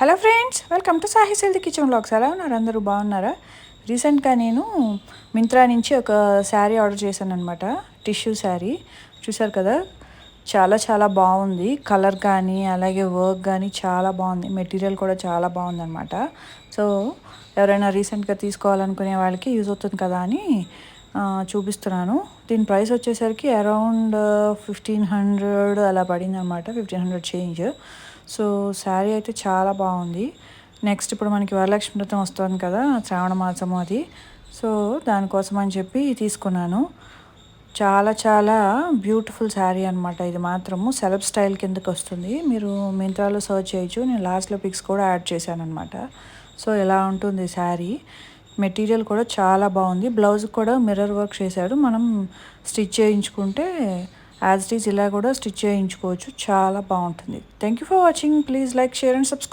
Hello friends, welcome to Sahi healthy kitchen vlogs. ఎలా ఉన్నారు? అందరూ బాగున్నారా? రీసెంట్గా నేను మింత్రా నుంచి ఒక శారీ ఆర్డర్ చేశాను అనమాట. టిష్యూ శారీ చూసారు కదా, చాలా చాలా బాగుంది. కలర్ కానీ అలాగే వర్క్ కానీ చాలా బాగుంది. మెటీరియల్ కూడా చాలా బాగుంది అనమాట. సో ఎవరైనా రీసెంట్గా తీసుకోవాలనుకునే వాళ్ళకి యూజ్ అవుతుంది కదా అని చూపిస్తున్నాను. దీని ప్రైస్ వచ్చేసరికి అరౌండ్ 1500 అలా పడింది అనమాట. 1500 చేంజ్. సో శారీ అయితే చాలా బాగుంది. నెక్స్ట్ ఇప్పుడు మనకి వరలక్ష్మి వ్రతం వస్తుంది కదా, శ్రావణ మాసము అది. సో దానికోసం అని చెప్పి తీసుకున్నాను. చాలా చాలా బ్యూటిఫుల్ శారీ అనమాట. ఇది మాత్రము సెలబ్ స్టైల్ కిందకి వస్తుంది. మీరు మింత్రాలో సర్చ్ చేయొచ్చు. నేను లాస్ట్లో పిక్స్ కూడా యాడ్ చేశాను అనమాట. సో ఎలా ఉంటుంది శారీ. మెటీరియల్ కూడా చాలా బాగుంది. బ్లౌజ్ కూడా మిర్రర్ వర్క్ చేశాడు. మనం స్టిచ్ చేయించుకుంటే యాజ్ ఇట్ ఈజ్ ఇలా కూడా స్టిచ్ చేయించుకోవచ్చు. చాలా బాగుంటుంది. Thank you for watching. Please like, share and subscribe.